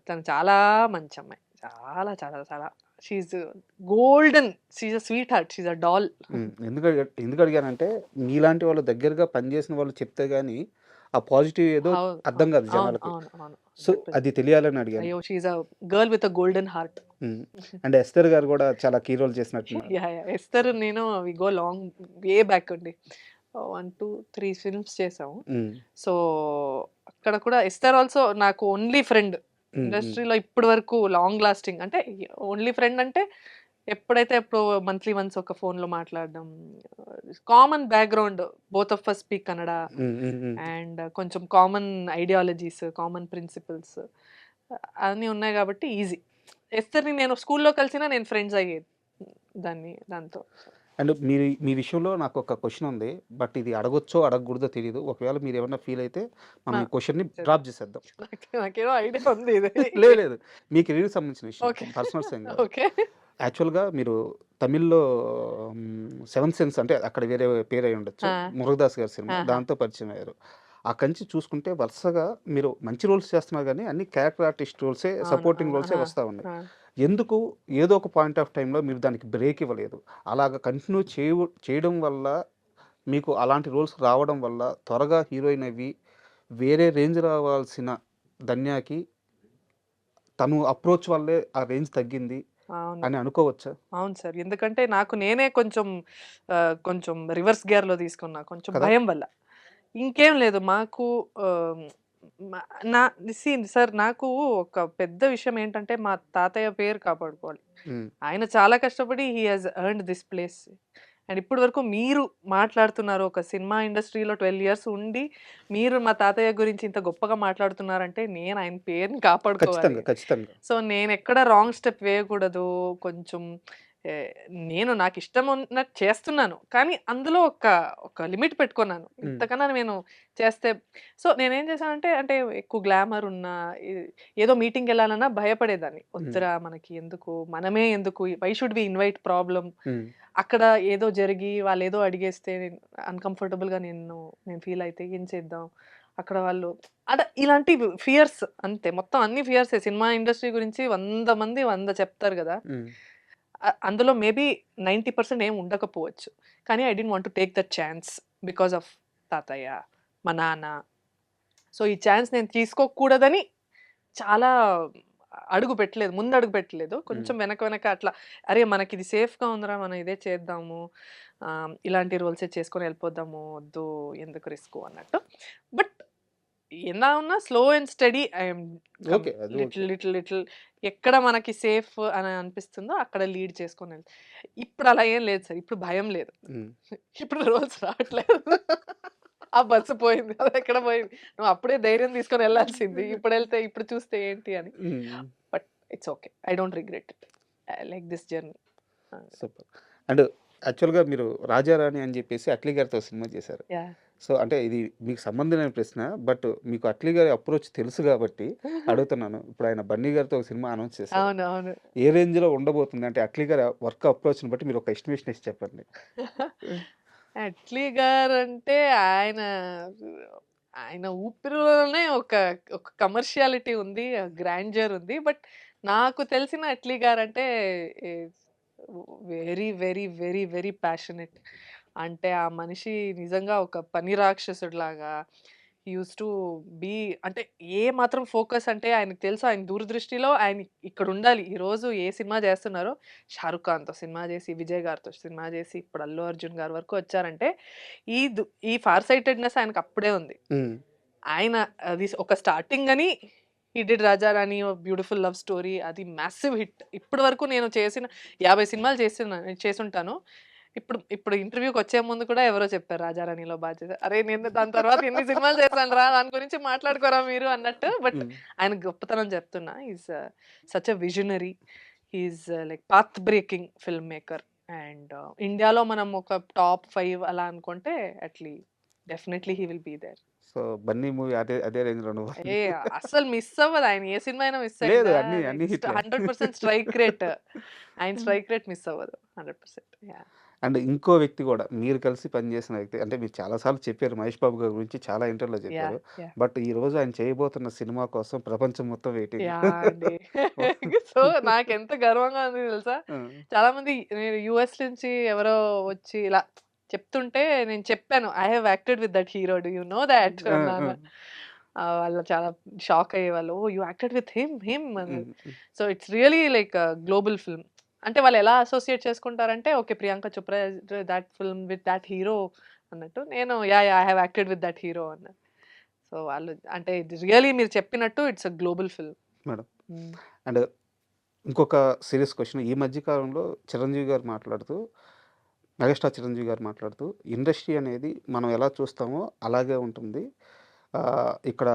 తను చాలా మంచి అమ్మాయి. చాలా చాలా చాలా she is golden. She is a sweet heart. She is a doll. Hmm. ఎందుకు అడిగానంటే మీలాంటి వాళ్ళు దగ్గరగా పనిచేసిన వాళ్ళు చెప్తే గాని ఆ పాజిటివ్ ఏదో అవును. అర్థం అవును. కాదు అవును. జనాలకి. అవును. అవును. సో, 100%. అది తెలియాలని అడిగాను. అయ్యో! She is a girl with a golden heart. Hmm. And 'Esther' గారు గూడా చాలా కీ రోల్ చేసినట్టున్నారు. యాహ్! యాహ్! ఎస్తర్ నేను we go long way back అండి. 1, 2, 3 ఫిల్మ్స్ చేసాము. హ్మ్. సో, అక్కడ కూడా ఎస్తర్ ఆల్సో నాకు ఓన్లీ ఫ్రెండ్. హ్మ్. హ్మ్. ఇండస్ట్రీలో ఇప్పటి వరకు లాంగ్ లాస్టింగ్ అంటే ఓన్లీ ఫ్రెండ్ అంటే ఎప్పుడైతే ఎప్పుడో మంత్లీ వన్స్ ఒక ఫోన్‌లో మాట్లాడడం. Common background both of us speak Kannada. Hmm. Hmm. హ్మ్. అండ్ కొంచెం కామన్ ఐడియాలజీస్, కామన్ ప్రిన్సిపల్స్ అన్నీ ఉన్నాయి కాబట్టి ఈజీ. ఎస్తర్‌ని నేను స్కూల్‌లో కలిసినా నేను ఫ్రెండ్స్ అయ్యేది. దాంతో. అండ్ మీ విషయంలో నాకొక క్వెషన్ ఉంది. బట్ ఇది అడగొచ్చో, అడగకూడదో తెలీదు. ఒకవేళ మీరేమన్నా ఫీల్ అయితే మనం ఆ! ఈ క్వెషన్‌ని సరే. డ్రాప్ చేసేద్దాం. నాకేదో ఐడియా ఉంది ఇది. లేదు. మీ కెరీర్‌కి సంబంధించిన విషయం. ఓకే. పర్సనల్స్ ఏం గాదు. ఓకే. యాక్చువల్‌గా మీరు తమిళ్‌లో 'సెవెంత్ సెన్స్' అంటే అక్కడ వేరే పేరయ్యుండొచ్చు. ఆ! 'మురుగదాస్' గారి సినిమా. ఆహా! దాంతో పరిచయం అయ్యారు. అక్కడి నుంచి చూసుకుంటే వరుసగా మీరు మంచి రోల్స్ చేస్తున్నారు గానీ, అన్ని క్యారెక్టర్ ఆర్టిస్ట్ రోల్సే, అవును. సపోర్టింగ్ అవును. రోల్సే ఆ! వస్తా ఉన్నాయి. ఆ! ఎందుకు ఏదో ఒక పాయింట్ ఆఫ్ టైమ్‌లో మీరు దానికి బ్రేక్ ఇవ్వలేదు? అలాగ కంటిన్యూ చేయడం వల్ల మీకు అలాంటి రోల్స్ రావడం వల్ల త్వరగా హీరోయిన్ అవ్వి, వేరే రేంజ్ రావాల్సిన ధన్యకి తను అప్రోచ్ వల్లే ఆ రేంజ్ తగ్గింది అవును. అని అనుకోవచ్చా? అవును సార్. ఎందుకంటే నాకు నేనే కొంచెం కొంచెం రివర్స్ గేర్‌లో తీసుకున్నా. కొంచెం కదా! భయం వల్ల. ఇంకేం లేదు. మాకు ఆహ్, మ నా సార్ నాకు ఒక పెద్ద విషయం ఏంటంటే మా తాతయ్య పేరు కాపాడుకోవాలి. హ్మ్. ఆయన చాలా కష్టపడి he has earned this place. And ఇప్పటి వరకు మీరు మాట్లాడుతున్నారు. ఒక సినిమా ఇండస్ట్రీలో 12 ఇయర్స్ ఉండి, మీరు మా తాతయ్య గురించి ఇంత గొప్పగా మాట్లాడుతున్నారంటే, నేను ఆయన పేరుని కాపాడుకోవాలి. ఖచ్చితంగా. ఖచ్చితంగా. సో, నేనెక్కడ రాంగ్ స్టెప్ వేయకూడదు. కొంచెం ఏ నేను నాకిష్టం ఉన్నట్టు చేస్తున్నాను. కానీ అందులో ఒక లిమిట్ పెట్టుకున్నాను. హ్మ్. ఇంతకన్నా నేను చేస్తే సో, నేనేం చేశానంటే, అంటే ఎక్కువ గ్లామర్ ఉన్న ఎ ఏదో మీటింగ్‌కెళ్ళాలన్నా భయపడేదాన్ని. హ్మ్. వద్దురా మనకి ఎందుకు? మనమే ఎందుకు? Why should we invite problem? Hmm. అక్కడ ఏదో జరిగి వాళ్ళేదో అడిగేస్తే అన్‌కంఫర్టబుల్‌గా నేను ఫీల్ అయితే ఏం చేద్దాం? అక్కడ వాళ్ళు ఇలాంటి ఫియర్స్ అంతే. మొత్తం అన్ని ఫియర్సే. సినిమా ఇండస్ట్రీ గురించి 100 మంది 100 చెప్తారు గదా! హ్మ్. అందులో మేబీ 90% ఏమి ఉండకపోవచ్చు. కానీ I didn't want to take that chance because of తాతయ్య, మా నాన్న. సో, ఈ ఛాన్స్ నేను తీసుకోకూడదని చాలా అడుగు పెట్టలేదు. ముందడుగు పెట్టలేదు. హ్మ్. కొంచెం వెనక వెనక అట్లా అరే! మనకిది సేఫ్‌గా ఉందిరా! మనం ఇదే చేద్దాము. ఇలాంటి రోల్సే చేసుకొని ఎళ్ళిపోదాము. వద్దు ఎందుకు రిస్కు అన్నట్టు. బట్ ఎలా ఉన్నా slow and study I am okay. Coming. అది ఓకే. లిటిల్, లిటిల్, లిటిల్ ఎక్కడ మనకి సేఫ్ అని అనిపిస్తుందో అక్కడ లీడ్ చేసుకొని ఇప్పుడు అలా ఏం లేదు సార్. ఇప్పుడు భయం లేదు. హ్మ్. ఇప్పుడు రోల్స్ రావట్లేదు. ఆ బస్సు పోయింది. అదెక్కడ పోయింది. నువ్వు అప్పుడే ధైర్యం తీసుకొని ఎళ్ళాల్సింది. ఇప్పుడు చూస్తే ఏంటి అని. హ్మ్. But it's okay. I don't regret it. I like this journey. ఆ! సూపర్. అండ్ యాక్చువల్‌గా మీరు 'రాజారాణి' అని జెప్పేసి 'అట్లీ' గారితో సినిమా చేశారు. యాహ్! సో, అంటే ఇది మీకు సంబంధం లేని ప్రశ్న. బట్ మీకు 'అట్లీ' గారి అప్రోచ్ తెలుసు గాబట్టి అడుగుతున్నాను. ఇప్పుడు ఆయన 'బన్నీ' గారితో ఒక సినిమా అనౌన్స్ చేశారు. అవును. అవును. ఏ రేంజ్‌లో ఉండబోతుంది? అంటే 'అట్లీ' గారి వర్క్ అప్రోచ్‌ని బట్టి మీరు ఒక ఎస్టిమేషన్ ఏసి చెప్పండి. హ్మ్. అట్లీ గారంటే ఆయన, ఆయన ఊపిరిలోనే ఒక కమర్షియాలిటీ ఉంది. గ్రాండియర్ ఉంది. బట్ నాకు తెలిసిన Atlee guarantee is very, very, very, very passionate. అంటే ఆ మనిషి నిజంగా ఒక పని రాక్షసుడిలాగా హి యూజ్డ్ టు బీ అంటే ఏ మాత్రం ఫోకస్ అంటే ఆయనకు తెలుసు ఆయన దూరదృష్టిలో ఆయన ఇక్కడుండాలి. ఈరోజు ఏ సినిమా చేస్తున్నారో 'షారుఖ్ ఖాన్‌తో' సినిమా చేసి, 'విజయ్' గారితో సినిమా చేసి, ఇప్పుడు 'అల్లు అర్జున్' గారి వరకు వచ్చారంటే, ఈ ఫార్ సైటెడ్‌నెస్ ఆయనకు అప్పుడే ఉంది. హ్మ్. ఆయన అది ఒక స్టార్టింగ్ అని హి డిడ్ 'రాజారాణి' బ్యూటిఫుల్ లవ్ స్టోరీ అది మాసివ్ హిట్. ఇప్పటి వరకు నేను చేసిన 50 సినిమాలు చేసుంటాను. ఇప్పుడు ఇప్పుడు ఇంటర్వ్యూకొచ్చే ముందు కూడా ఎవరో చెప్పారు 'రాజారాణిలో' బా చేశారు. అరే! నేను దాని తర్వాత ఎన్ని సినిమాలు చేశానురా దాని గురించి మాట్లాడుకోరా మీరు అన్నట్టు. బట్ హ్మ్. ఆయన గొప్పతనం చెప్తున్నా. Is such a visionary. He is like path breaking film maker. And ఇండియాలో మనం ఒక టాప్ 5 అలా అనుకుంటే definitely he will be there. So, 'Bunny' movie అదే రేంజ్‌లో ఏ ఉండబోతుంది. అస్సలు మిస్ అవ్వదు. ఆయన ఏ సినిమా అయినా మిస్ లేదు. అయిందా? అన్ని హిట్లే. 100% స్ట్రైక్ రేట్. ఆయన స్ట్రైక్ రేట్ మిస్ అవ్వదు. 100% యాహ్! అండ్ ఇంకో వ్యక్తి గూడా మీరు కలిసి పనిచేసిన వ్యక్తి అంటే మీరు చాలా సార్లు చెప్పారు 'మహేష్ బాబు' గారి గురించి చాలా ఇంటర్వ్యూలో యాహ్! చెప్పారు. యాహ్! బట్ ఈరోజు ఆయన చేయబోతున్న సినిమా కోసం ప్రపంచం మొత్తం వెయిటింగ్. యాహ్! అండి. సో, నాకెంత గర్వంగా ఉంది తెలుసా? ఆ! చాలామంది నేను యూఎస్ నుంచి ఎవరో వచ్చి ఇలా చెప్తుంటే నేను చెప్పాను, I have acted with that hero, do you know that ఆ, అన్నాను. వాళ్ళు చాలా షాక్ అయ్యేవాళ్ళు, oh you acted with him అని. So it's really like global film. అంటే వాళ్ళు ఎలా అసోసియేట్ చేసుకుంటారంటే, okay Priyanka Chopra that film with that hero అన్నట్టు. నేను yeah I have acted with that hero అన్నా. సో వాళ్ళు అంటే రియలీ మీరు చెప్పినట్టు it's a global film. Madam. And ఇంకొక సీరియస్ క్వశ్చన్. ఈ మధ్య కాలంలో చిరంజీవి గారు మాట్లాడుతూ, మెగాస్టార్ చిరంజీవి గారు మాట్లాడుతూ, ఇండస్ట్రీ అనేది మనం ఎలా చూస్తామో అలాగే ఉంటుంది. ఇక్కడ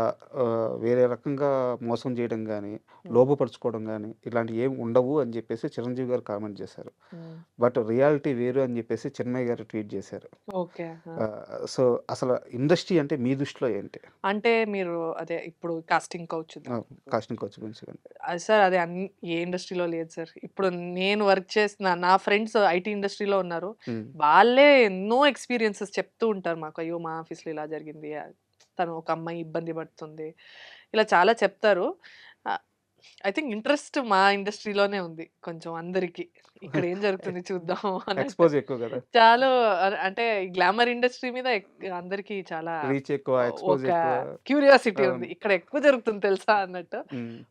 వేరే రకంగా మోసం చేయడం గానీ, లోపపరుచుకోవడం గానీ, ఇలాంటివి ఏమి ఉండవు అని చెప్పేసి చిరంజీవి గారు కామెంట్ చేశారు. బట్ రియాలిటీ వేరు అని చెప్పేసి చిన్మయ్య గారు ట్వీట్ చేశారు. ఓకే. సో, అసలు ఇండస్ట్రీ అంటే మీ దృష్టిలో ఏంటి? అంటే మీరు అదే ఇప్పుడు కాస్టింగ్ కౌచ్ కాస్టింగ్ కౌచ్ గురించి కానీ. సార్ అది ఏ ఇండస్ట్రీలో లేదు సార్. ఇప్పుడు నేను వర్క్ చేసిన నా ఫ్రెండ్స్ ఐటీ ఇండస్ట్రీలో ఉన్నారు. వాళ్ళే ఎన్నో ఎక్స్పీరియన్సెస్ చెప్తూ ఉంటారు మాకు. అయ్యో మా ఆఫీస్లో ఇలా జరిగింది, తను ఒక అమ్మాయి ఇబ్బంది పడుతుంది, ఇలా చాలా చెప్తారు. ఐ థింక్ ఇంట్రెస్ట్ మా ఇండస్ట్రీలోనే ఉంది కొంచెం అందరికి. ఇక్కడ ఏం జరుగుతుంది చూద్దాం అన్నట్టు. ఎక్స్‌పోజ్ ఎక్కువ కదా! చాలా అంటే గ్లామర్ ఇండస్ట్రీ మీద అందరికి చాలా రీచ్ ఎక్కువ, ఎక్స్‌పోజ్ ఒక ఎక్కువ. క్యూరియాసిటీ అవును. ఉంది, ఇక్కడ ఎక్కువ జరుగుతుంది తెలుసా అన్నట్టు.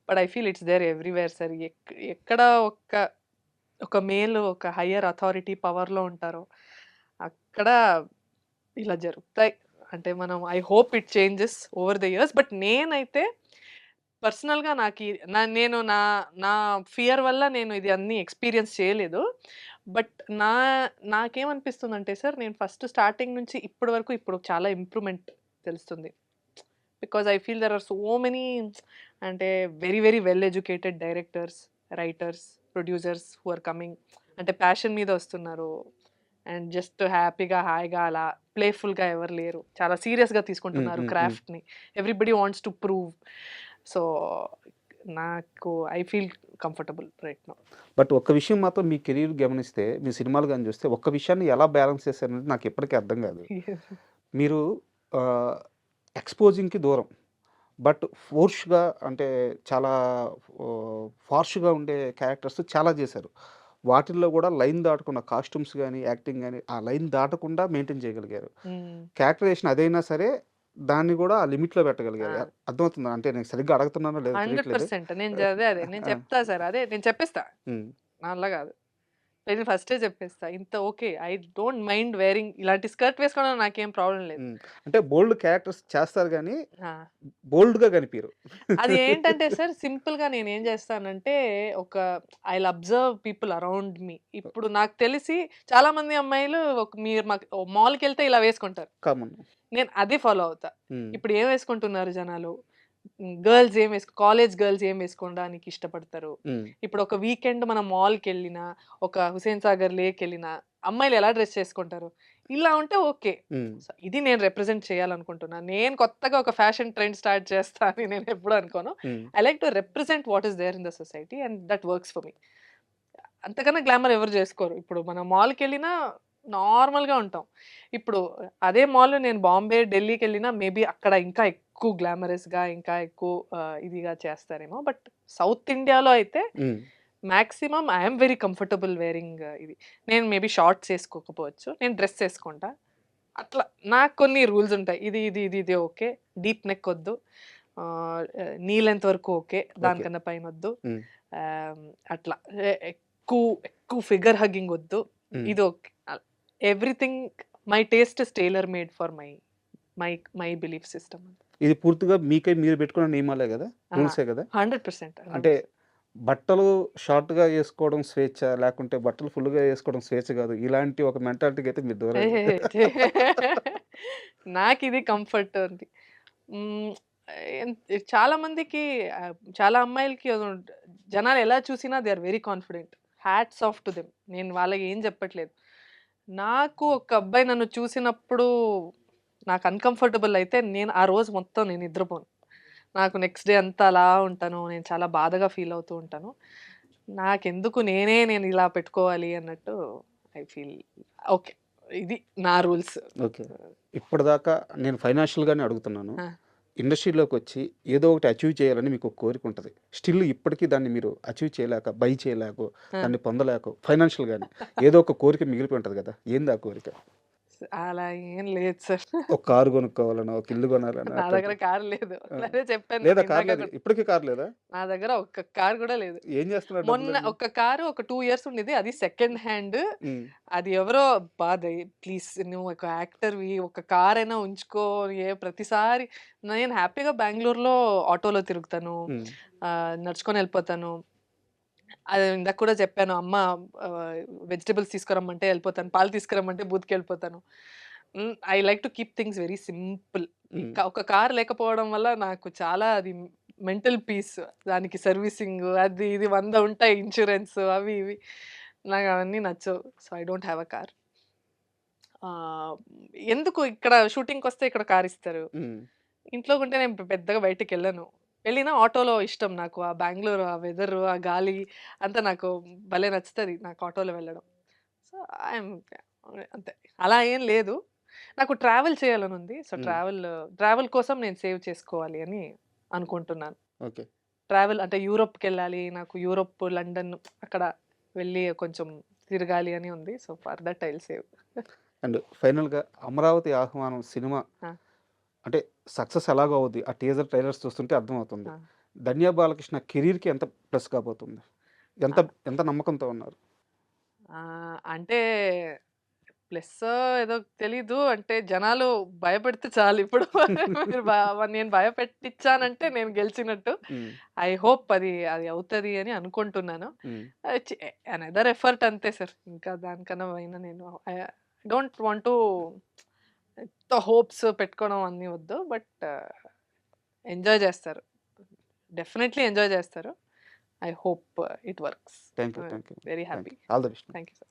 But I feel it's there everywhere sir. ఎక్కడ ఒక మేల్ ఒక హయ్యర్ అథారిటీ పవర్లో ఉంటారో అక్కడ ఇలా జరుగుతాయి. అంటే మనం I hope it changes over the years. But నేనైతే పర్సనల్‌గా నేను నా ఫియర్ వల్ల నేను ఇది అన్నీ ఎక్స్‌పీరియన్స్ చేయలేదు. బట్ నాకేమనిపిస్తుందంటే సార్, నేను ఫస్ట్ స్టార్టింగ్ నుంచి ఇప్పటి వరకు ఇప్పుడు చాలా ఇంప్రూవ్‌మెంట్ తెలుస్తుంది. Because I feel there are so many అంటే very very well educated directors, writers, producers who are coming. అంటే ప్యాషన్ మీద వస్తున్నారు. అండ్ జస్ట్ హ్యాపీగా హాయిగా అలా ప్లేఫుల్గా ఎవరు లేరు. చాలా సీరియస్గా తీసుకుంటున్నారు క్రాఫ్ట్ని. Everybody wants to prove. So నాకు I feel comfortable right now. But ఒక్క విషయం మాత్రం మీ కెరీర్ గమనిస్తే, మీ సినిమాలు గాని చూస్తే, ఒక్క విషయాన్ని ఎలా బ్యాలెన్స్ చేశారనేది నాకు ఇప్పటికీ అర్థం కాదు. మీరు ఎక్స్‌పోజింగ్‌కి దూరం. బట్ ఫోర్స్‌గా అంటే చాలా ఫార్ష్‌గా ఉండే క్యారెక్టర్స్ చాలా చేశారు. వాటిల్లో కూడా లైన్ దాటకుండా కాస్ట్యూమ్స్ గానీ, యాక్టింగ్ గానీ ఆ లైన్ దాటకుండా మెయింటైన్ చేయగలిగారు. క్యారెక్టరైజేషన్ అదైనా సరే దాన్ని కూడా ఆ లిమిట్‌లో పెట్టగలిగారు. అర్థమవుతుందా? అంటే నేను సరిగ్గా అడుగుతున్నానో లేదో తెలియట్లేదు. 100% నేను చెప్తా సార్. అదే నేను చెప్పేస్తా. నా వల్ల కాదు. నేను ఫస్టే చెప్పేస్తా. ఇంత okay. I don't mind wearing ఇలాంటి స్కర్ట్ వేసుకోవడం నాకేం ప్రాబ్లం లేదు. అంటే బోల్డ్ క్యారెక్టర్స్ చేస్తారు గానీ ఆ! బోల్డ్‌గా కనిపియరు. అది ఏంటంటే సార్, సింపుల్‌గా నేనేం చేస్తానంటే I'll observe people around me. ఇప్పుడు నాకు తెలిసి చాలా మంది అమ్మాయిలు మీరు మాల్‌కెళ్తే ఇలా వేసుకుంటారు. కామన్. నేను అదే ఫాలో అవుతా. ఇప్పుడు ఏం వేసుకుంటున్నారు జనాలు? గర్ల్స్ కాలేజ్ గర్ల్స్ ఏం వేసుకోవడానికి ఇష్టపడతారు? ఇప్పుడు ఒక వీకెండ్ మనం మాల్‌కెళ్ళినా, ఒక హుసేన్ సాగర్ లేక్‌కెళ్ళినా అమ్మాయిలు ఎలా డ్రెస్ చేసుకుంటారు? ఇలా ఉంటే ఓకే. సో, ఇది నేను రిప్రజెంట్ చేయాలనుకుంటున్నా. నేను కొత్తగా ఒక ఫ్యాషన్ ట్రెండ్ స్టార్ట్ చేస్తా అని నేను ఎప్పుడు అనుకోను. I like to represent what is there in the society and that works for me. అంతకన్నా గ్లామర్ ఎవరు చేసుకోరు. ఇప్పుడు మనం మాల్‌కెళ్ళినా నార్మల్‌గా ఉంటాం. ఇప్పుడు అదే మాల్ నేను బాంబే, ఢిల్లీకెళ్ళినా మేబీ అక్కడ ఇంకా ఎక్కువ గ్లామరస్‌గా, ఇంకా ఎక్కువ ఇదిగా చేస్తారేమో. బట్ సౌత్ ఇండియాలో అయితే maximum I am very comfortable wearing ఇది. నేను మేబీ షార్ట్స్ వేసుకోకపోవచ్చు. నేను డ్రెస్ వేసుకుంటా. అట్లా నాకు కొన్ని రూల్స్ ఉంటాయి. ఇది ఓకే. డీప్ నెక్ వద్దు. నీ లెంత్ వరకు ఓకే. దానికన్నా పైన వద్దు. అట్లా ఎక్కువ ఫిగర్ హగ్గింగ్ వద్దు. ఇది okay. Everything my taste is tailor made for my belief system. ఇది పూర్తిగా మీకై మీరు పెట్టుకున్న నియమాలే కదా? రూల్సే కదా? 100%. అంటే బట్టలు షార్ట్‌గా ఏసుకోవడం స్వేచ్ఛ, లేకుంటే బట్టలు ఫుల్‌గా ఏసుకోవడం స్వేచ్ఛ కాదు. ఇలాంటి ఒక మెంటాలిటీకి అయితే మీరు దూరం. నాకిది కంఫర్ట్ ఉంది. చాలా మందికి చాలా అమ్మాయిలకి జనాలు ఎలా చూసినా they are very confident. Hats off to them. నేను వాళ్ళకి ఏం చెప్పట్లేదు. నాకు ఒక అబ్బాయి నన్ను చూసినప్పుడు నాకు అన్‌కంఫర్టబుల్ అయితే నేను ఆ రోజు మొత్తం నేను నిద్రపోను. నాకు నెక్స్ట్ డే అంతా అలా ఉంటాను. నేను చాలా బాధగా ఫీల్ అవుతూ ఉంటాను. నాకెందుకు నేను ఇలా పెట్టుకోవాలి అన్నట్టు ఐ ఫీల్ ఓకే. ఇది నా రూల్స్. ఓకే. ఇప్పటిదాకా నేను ఫైనాన్షియల్‌గానే అడుగుతున్నాను. ఇండస్ట్రీలోకొచ్చి ఏదో ఒకటి అచీవ్ చేయాలని మీకు ఒక కోరిక ఉంటది. స్టిల్ ఇప్పటికీ దాన్ని మీరు అచీవ్ చేయలేక, బై చేయలేకో, దాన్ని పొందలేకో ఫైనాన్షియల్‌గానే ఏదో ఒక కోరిక మిగిలిపోయి ఉంటది కదా! ఏంది ఆ కోరిక? అలా ఏం లేదు సార్. ఒక కారు కొనుక్కోవాలనో, ఒక ఇల్లు కొనాలనో నా దగ్గర అట్లాంటివి. కారు లేదు. ఆ! అదే చెప్పాను లేదా నేను కారు ఇందాక లేదు. కూడా. ఇప్పటికి కారు లేదా? నా దగ్గర ఒక్క కారు కూడా లేదు. ఏం చేస్తున్నారు మొన్న డబ్బులన్నీ? ఒక కారు ఒక 2 ఇయర్స్ ఉండేది. అది సెకండ్ హ్యాండ్. హ్మ్. అది ఎవరో ప్లీజ్ నువ్వు ఒక యాక్టర్‌వి ఒక కారైనా ఉంచుకో. ప్రతిసారి నేను హ్యాపీగా బెంగుళూరులో ఆటోలో తిరుగుతాను. హ్మ్. నడుచుకొని వెళ్ళిపోతాను. అది ఇందాక కూడా చెప్పాను. అమ్మ ఆహ్, వెజిటబుల్స్ తీసుకురమ్మంటే ఎళ్ళిపోతాను. పాలు తీసుకురమ్మంటే బూత్‌కెళ్ళిపోతాను. I like to keep things very simple. Hmm. ఒక కార్ లేకపోవడం వల్ల నాకు చాలా అది మెంటల్ పీస్. దానికి సర్వీసింగ్ అది ఇది 100 ఉంటాయి. ఇన్స్యూరెన్స్ అవి ఇవి. నాకు అవన్నీ నచ్చవు. So, I don't have a car. ఆహ్, ఎందుకు ఇక్కడ షూటింగ్‌కొస్తే ఇక్కడ కార్ ఇస్తారు. హ్మ్. ఇంట్లో ఉంటే నేను పెద్దగా బయటికెళ్ళను. వెళ్ళినా ఆటోలో ఇష్టం నాకు. ఆ బెంగుళూరు, ఆ వెదరు, ఆ గాలి అంతా నాకు భలే నచ్చుతది నాకు ఆటోలో వెళ్ళడం. సో, ఐయామ్ అంతే. అలా ఏం లేదు. నాకు ట్రావెల్ చేయాలనుంది. సో, హ్మ్. ట్రావెల్ కోసం నేను సేవ్ చేసుకోవాలి అని అనుకుంటున్నాను. ఓకే. ట్రావెల్ అంటే యూరోప్‌కెళ్ళాలి. నాకు యూరోప్, లండన్ అక్కడ వెళ్ళి కొంచెం తిరగాలి అని ఉంది. So, for that I will save. And ఫైనల్‌గా 'అమరావతి ఆహ్వానం' సినిమా ఆ! అంటే సక్సెస్ ఎలాగో అవుద్ది. ఆ టీజర్ ట్రైలర్స్ చూస్తుంటే అర్థమవుతుంది. ఆ! 'ధన్య బాలకృష్ణ' కెరీర్‌కి ఎంత ప్లస్ కాబోతుంది? ఎంత ఆ! ఎంత నమ్మకంతో ఉన్నారు? అంటే ప్లస్సో ఏదో తెలీదు. అంటే జనాలు భయపెడితే చాలిప్పుడు. మీరు నేను భయపెట్టిచ్చానంటే నేను గెలిచినట్టు. హ్మ్. ఐ హోప్ అది అవుతది అని అనుకుంటున్నాను. హ్మ్. అనదర్ ఎఫర్ట్ అంతే సార్. ఇంకా దానికన్నా పైన నేను డోంట్ వాంట్ టు హోప్స్ పెట్టుకోవడం అన్నీ వద్దు. బట్ ఎంజాయ్ చేస్తారు. డెఫినైట్‌లీ ఎంజాయ్ చేస్తారు. I hope it works. Thank you. Thank you. Very thank happy. You. All the best. Thank you sir.